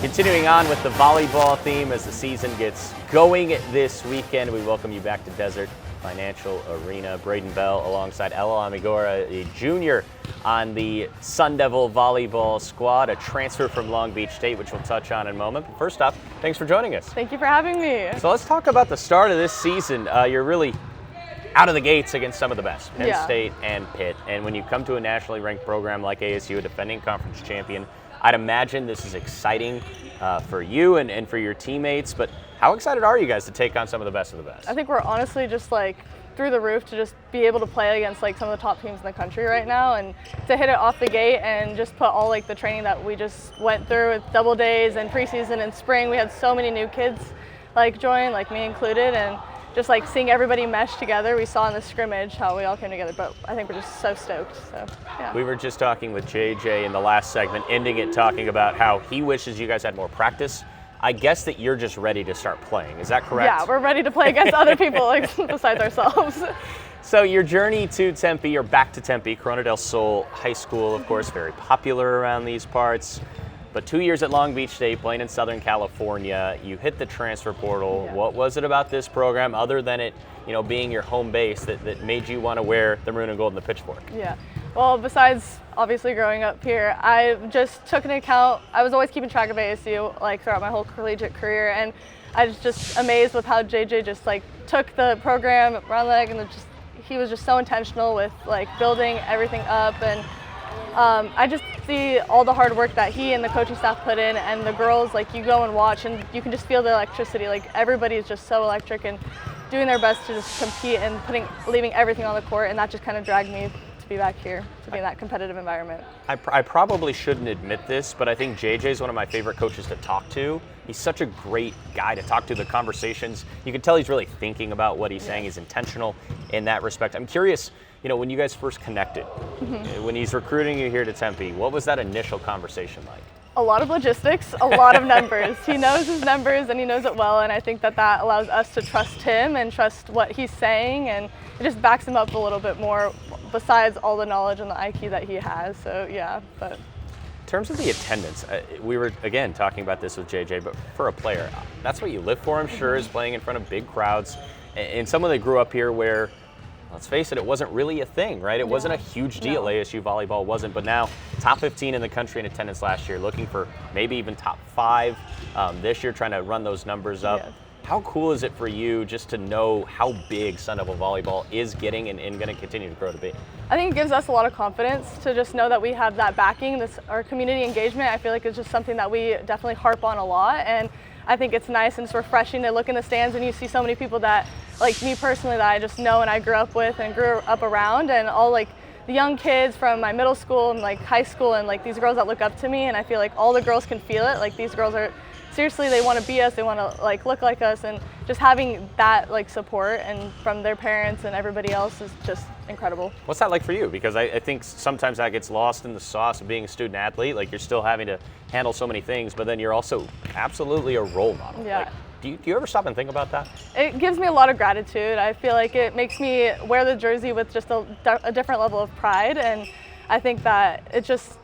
Continuing on with the volleyball theme as the season gets going this weekend, we welcome you back to Desert Financial Arena. Braiden Bell alongside Ella Lomigora, a junior on the Devil Volleyball squad, a transfer from Long Beach State, which we'll touch on in a moment. But first off, thanks for joining us. Thank you for having me. So let's talk about the start of this season. You're really out of the gates against some of the best, Penn State and Pitt. And when you come to a nationally ranked program like ASU, a defending conference champion, I'd imagine this is exciting for you and for your teammates, but how excited are you guys to take on some of the best of the best? I think we're honestly just like through the roof to just be able to play against like some of the top teams in the country right now, and to hit it off the gate and just put all like the training that we just went through with double days and preseason and spring. We had so many new kids like join, like me included, and just like seeing everybody mesh together. We saw in the scrimmage how we all came together, but I think we're just so stoked. So yeah. We were just talking with JJ in the last segment, ending it talking about how he wishes you guys had more practice. I guess that you're just ready to start playing. Is that correct? Yeah, we're ready to play against other people like, besides ourselves. So your journey to Tempe, or back to Tempe, Corona del Sol High School, of course, very popular around these parts. But 2 years at Long Beach State, playing in Southern California, you hit the transfer portal. Yeah. What was it about this program, other than it, being your home base, that made you want to wear the maroon and gold and the pitchfork? Yeah. Well, besides obviously growing up here, I just took into account, I was always keeping track of ASU like throughout my whole collegiate career, and I was just amazed with how JJ just like took the program around the leg, and he was just so intentional with like building everything up. And I just see all the hard work that he and the coaching staff put in, and the girls, like you go and watch and you can just feel the electricity. Like everybody is just so electric and doing their best to just compete and leaving everything on the court, and that just kind of dragged me to be back here, to be in that competitive environment. I probably shouldn't admit this, but I think JJ is one of my favorite coaches to talk to. He's such a great guy to talk to. The conversations, you can tell he's really thinking about what he's saying. He's intentional in that respect. I'm curious, when you guys first connected, when he's recruiting you here to Tempe, what was that initial conversation like? A lot of logistics, a lot of numbers. He knows his numbers and he knows it well, and I think that allows us to trust him and trust what he's saying, and it just backs him up a little bit more besides all the knowledge and the IQ that he has. So yeah, but. In terms of the attendance, we were, again, talking about this with JJ, but for a player, that's what you live for, I'm sure, is playing in front of big crowds. And someone that grew up here where, let's face it, it wasn't really a thing, right? It wasn't a huge deal. No. ASU volleyball wasn't, but now top 15 in the country in attendance last year, looking for maybe even top 5 this year, trying to run those numbers up. Yeah. How cool is it for you just to know how big Devil Volleyball is getting and going to continue to grow to be? I think it gives us a lot of confidence to just know that we have that backing. Our community engagement, I feel like, is just something that we definitely harp on a lot, and I think it's nice and it's refreshing to look in the stands and you see so many people that, like me personally, that I just know and I grew up with and grew up around, and all like the young kids from my middle school and like high school, and like these girls that look up to me, and I feel like all the girls can feel it. Like these girls are seriously, they want to be us, they want to like look like us, and just having that like support and from their parents and everybody else is just incredible. What's that like for you? Because I think sometimes that gets lost in the sauce of being a student athlete. Like you're still having to handle so many things, but then you're also absolutely a role model. Yeah. Like, do you ever stop and think about that? It gives me a lot of gratitude. I feel like it makes me wear the jersey with just a different level of pride, and I think that it just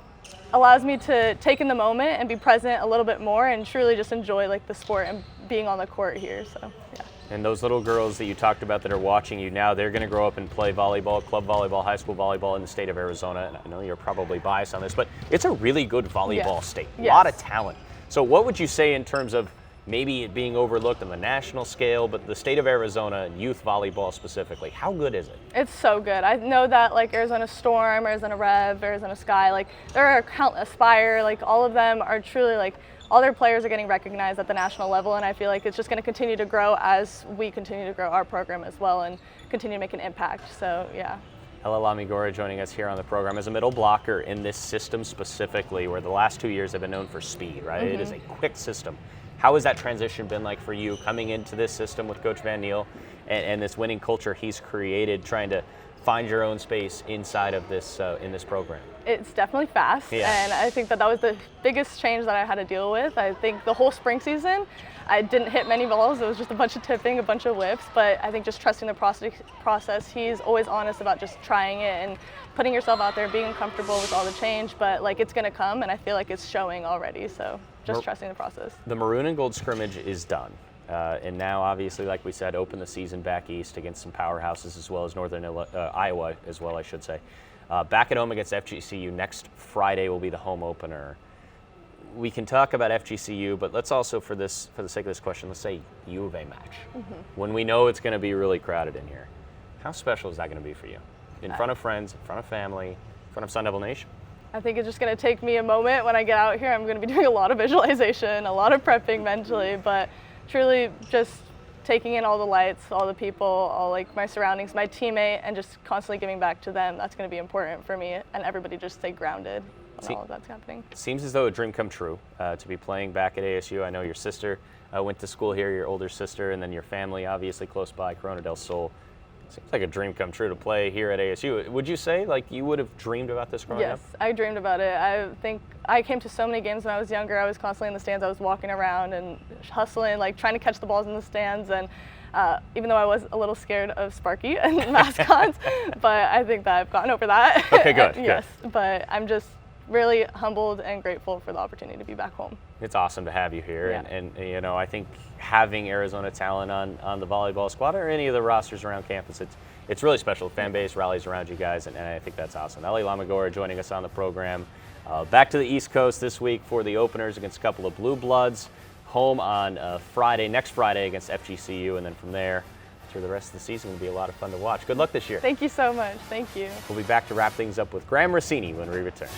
allows me to take in the moment and be present a little bit more and truly just enjoy like the sport and being on the court here. So yeah. And those little girls that you talked about that are watching you now, they're going to grow up and play volleyball, club volleyball, high school volleyball in the state of Arizona. And I know you're probably biased on this, but it's a really good volleyball state. A lot of talent. So what would you say in terms of maybe it being overlooked on the national scale, but the state of Arizona and youth volleyball specifically, how good is it? It's so good. I know that like Arizona Storm, Arizona Rev, Arizona Sky, like there are Aspire, like all of them are truly like, all their players are getting recognized at the national level, and I feel like it's just going to continue to grow as we continue to grow our program as well and continue to make an impact. So yeah. Ella Lomigora joining us here on the program as a middle blocker in this system specifically, where the last 2 years have been known for speed, right? It is a quick system. How has that transition been like for you coming into this system with Coach Van Niel and this winning culture he's created, trying to find your own space inside of this in this program? It's definitely fast, and I think that was the biggest change that I had to deal with. I think the whole spring season, I didn't hit many balls. It was just a bunch of tipping, a bunch of whips, but I think just trusting the process. He's always honest about just trying it and putting yourself out there, being uncomfortable with all the change, but like it's gonna come, and I feel like it's showing already, so just trusting the process. The maroon and gold scrimmage is done. And now, obviously, like we said, open the season back east against some powerhouses as well as northern Iowa as well, I should say. Back at home against FGCU next Friday will be the home opener. We can talk about FGCU, but let's also, for the sake of this question, let's say U of A match. When we know it's going to be really crowded in here, how special is that going to be for you? In front of friends, in front of family, in front of Sun Devil Nation? I think it's just going to take me a moment when I get out here. I'm going to be doing a lot of visualization, a lot of prepping mentally, but truly just taking in all the lights, all the people, all like my surroundings, my teammate, and just constantly giving back to them. That's going to be important for me, and everybody just stay grounded when all of that's happening. Seems as though a dream come true to be playing back at ASU. I know your sister went to school here, your older sister, and then your family obviously close by, Corona del Sol. Seems like a dream come true to play here at ASU. Would you say like you would have dreamed about this growing up? Yes, I dreamed about it. I think I came to so many games when I was younger. I was constantly in the stands. I was walking around and hustling, like trying to catch the balls in the stands. And even though I was a little scared of Sparky and mascots, but I think that I've gotten over that. Okay, good. Yes, but I'm just really humbled and grateful for the opportunity to be back home. It's awesome to have you here, Yeah. and you know, I think having Arizona talent on the volleyball squad or any of the rosters around campus, it's really special. The fan base rallies around you guys, and I think that's awesome. Ella Lomigora joining us on the program. Back to the East Coast this week for the openers against a couple of Blue Bloods. Home on next Friday against FGCU, and then from there, through the rest of the season will be a lot of fun to watch. Good luck this year. Thank you so much. Thank you. We'll be back to wrap things up with Graham Rossini when we return.